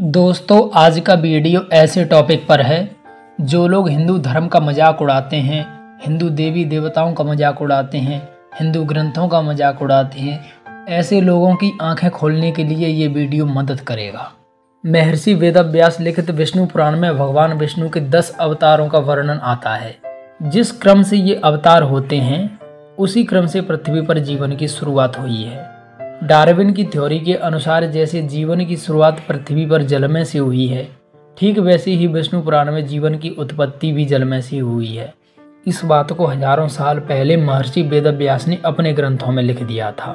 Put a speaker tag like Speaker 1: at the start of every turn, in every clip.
Speaker 1: दोस्तों, आज का वीडियो ऐसे टॉपिक पर है। जो लोग हिंदू धर्म का मजाक उड़ाते हैं, हिंदू देवी देवताओं का मजाक उड़ाते हैं, हिंदू ग्रंथों का मजाक उड़ाते हैं, ऐसे लोगों की आंखें खोलने के लिए ये वीडियो मदद करेगा। महर्षि वेदव्यास लिखित विष्णु पुराण में भगवान विष्णु के 10 अवतारों का वर्णन आता है। जिस क्रम से ये अवतार होते हैं उसी क्रम से पृथ्वी पर जीवन की शुरुआत हुई है। डार्विन की थ्योरी के अनुसार जैसे जीवन की शुरुआत पृथ्वी पर जलमय से हुई है, ठीक वैसे ही विष्णु पुराण में जीवन की उत्पत्ति भी जलमय से हुई है। इस बात को हजारों साल पहले महर्षि वेदव्यास ने अपने ग्रंथों में लिख दिया था।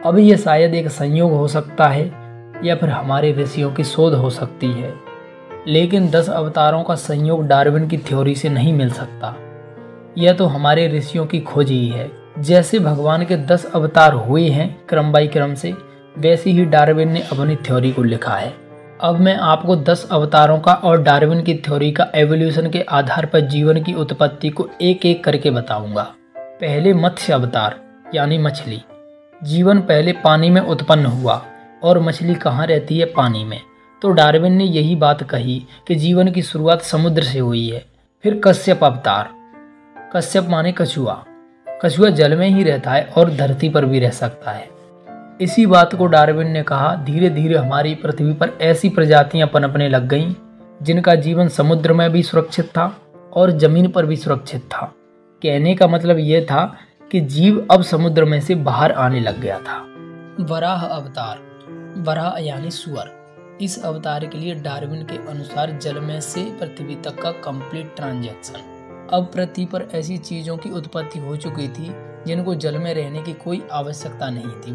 Speaker 1: अब यह शायद एक संयोग हो सकता है या फिर हमारे ऋषियों की शोध हो सकती है, लेकिन 10 अवतारों का संयोग डार्विन की थ्योरी से नहीं मिल सकता। यह तो हमारे ऋषियों की खोज ही है। जैसे भगवान के 10 अवतार हुए हैं क्रम बाई क्रम से, वैसे ही डार्विन ने अपनी थ्योरी को लिखा है। अब मैं आपको 10 अवतारों का और डार्विन की थ्योरी का एवोल्यूशन के आधार पर जीवन की उत्पत्ति को एक एक करके बताऊंगा। पहले मत्स्य अवतार यानी मछली। जीवन पहले पानी में उत्पन्न हुआ और मछली कहाँ रहती है? पानी में। तो डार्विन ने यही बात कही कि जीवन की शुरुआत समुद्र से हुई है। फिर कश्यप अवतार। कश्यप माने कछुआ। कछुआ जल में ही रहता है और धरती पर भी रह सकता है। इसी बात को डार्विन ने कहा, धीरे धीरे हमारी पृथ्वी पर ऐसी प्रजातियां पनपने लग गईं जिनका जीवन समुद्र में भी सुरक्षित था और जमीन पर भी सुरक्षित था। कहने का मतलब यह था कि जीव अब समुद्र में से बाहर आने लग गया था। वराह अवतार। वराह यानी सुअर। इस अवतार के लिए डार्विन के अनुसार जल में से पृथ्वी तक का कंप्लीट ट्रांजैक्शन। अब पृथ्वी पर ऐसी चीजों की उत्पत्ति हो चुकी थी जिनको जल में रहने की कोई आवश्यकता नहीं थी।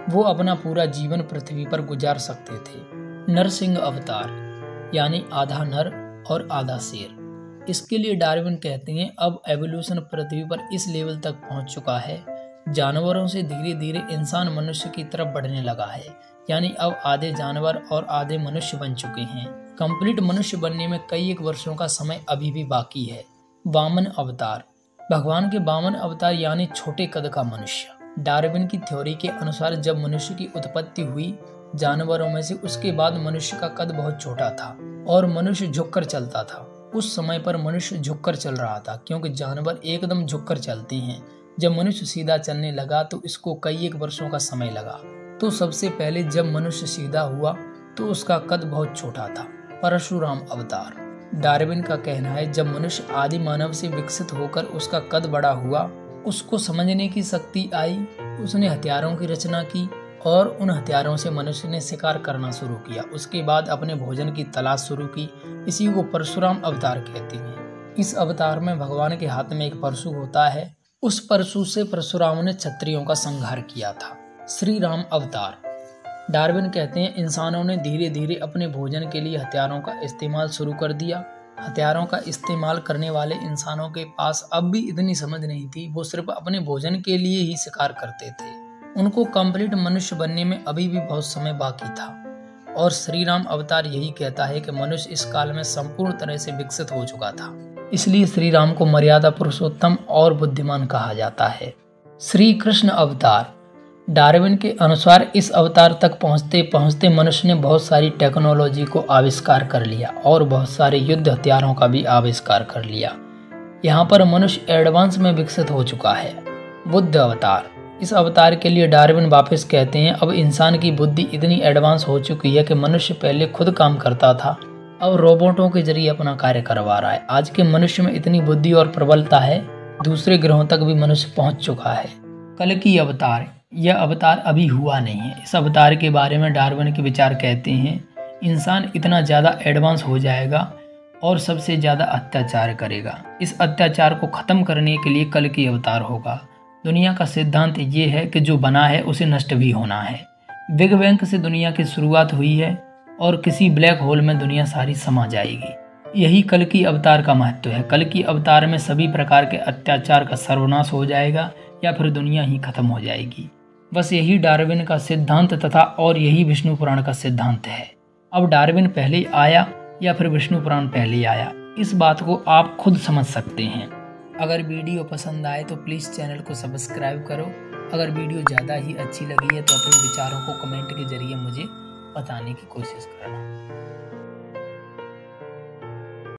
Speaker 1: वो अपना पूरा जीवन पृथ्वी पर गुजार सकते थे। नरसिंह अवतार यानी आधा नर और आधा शेर। इसके लिए डार्विन कहते हैं अब एवोल्यूशन पृथ्वी पर इस लेवल तक पहुंच चुका है, जानवरों से धीरे धीरे इंसान मनुष्य की तरफ बढ़ने लगा है। यानी अब आधे जानवर और आधे मनुष्य बन चुके हैं। कंप्लीट मनुष्य बनने में कई एक वर्षों का समय अभी भी बाकी है। वामन अवतार। भगवान के वामन अवतार यानी छोटे कद का मनुष्य। डार्विन की थ्योरी के अनुसार जब मनुष्य की उत्पत्ति हुई जानवरों में से, उसके बाद मनुष्य का कद बहुत छोटा था और मनुष्य झुककर चलता था। उस समय पर मनुष्य झुककर चल रहा था क्योंकि जानवर एकदम झुककर चलते हैं। जब मनुष्य सीधा चलने लगा तो इसको कई एक वर्षों का समय लगा। तो सबसे पहले जब मनुष्य सीधा हुआ तो उसका कद बहुत छोटा था। परशुराम अवतार। डार्विन का कहना है जब मनुष्य आदि मानव से विकसित होकर उसका कद बड़ा हुआ, उसको समझने की शक्ति आई, उसने हथियारों की रचना की और उन हथियारों से मनुष्य ने शिकार करना शुरू किया। उसके बाद अपने भोजन की तलाश शुरू की। इसी को परशुराम अवतार कहते हैं। इस अवतार में भगवान के हाथ में एक परशु होता है। उस परशु से परशुराम ने क्षत्रियों का संहार किया था। श्री राम अवतार। डार्विन कहते हैं इंसानों ने धीरे धीरे अपने भोजन के लिए हथियारों का इस्तेमाल शुरू कर दिया। हथियारों का इस्तेमाल करने वाले इंसानों के पास अब भी इतनी समझ नहीं थी, वो सिर्फ अपने भोजन के लिए ही शिकार करते थे। उनको कंप्लीट मनुष्य बनने में अभी भी बहुत समय बाकी था। और श्री राम अवतार यही कहता है कि मनुष्य इस काल में संपूर्ण तरह से विकसित हो चुका था। इसलिए श्री राम को मर्यादा पुरुषोत्तम और बुद्धिमान कहा जाता है। श्री कृष्ण अवतार। डार्विन के अनुसार इस अवतार तक पहुंचते पहुंचते मनुष्य ने बहुत सारी टेक्नोलॉजी को आविष्कार कर लिया और बहुत सारे युद्ध हथियारों का भी आविष्कार कर लिया। यहाँ पर मनुष्य एडवांस में विकसित हो चुका है। बुद्ध अवतार। इस अवतार के लिए डार्विन वापस कहते हैं अब इंसान की बुद्धि इतनी एडवांस हो चुकी है कि मनुष्य पहले खुद काम करता था, अब रोबोटों के जरिए अपना कार्य करवा रहा है। आज के मनुष्य में इतनी बुद्धि और प्रबलता है, दूसरे ग्रहों तक भी मनुष्य पहुंच चुका है। कल्कि अवतार। यह अवतार अभी हुआ नहीं है। इस अवतार के बारे में डार्विन के विचार कहते हैं इंसान इतना ज़्यादा एडवांस हो जाएगा और सबसे ज़्यादा अत्याचार करेगा। इस अत्याचार को ख़त्म करने के लिए कल्कि अवतार होगा। दुनिया का सिद्धांत ये है कि जो बना है उसे नष्ट भी होना है। बिग बैंग से दुनिया की शुरुआत हुई है और किसी ब्लैक होल में दुनिया सारी समा जाएगी। यही कल्कि अवतार का महत्व है। कल्कि अवतार में सभी प्रकार के अत्याचार का सर्वनाश हो जाएगा या फिर दुनिया ही खत्म हो जाएगी। बस यही डार्विन का सिद्धांत तथा और यही विष्णु पुराण का सिद्धांत है। अब डार्विन पहले आया या फिर विष्णु पुराण पहले आया, इस बात को आप खुद समझ सकते हैं। अगर वीडियो पसंद आए तो प्लीज़ चैनल को सब्सक्राइब करो। अगर वीडियो ज़्यादा ही अच्छी लगी है तो अपने विचारों को कमेंट के जरिए मुझे बताने की कोशिश कर रहा हूँ।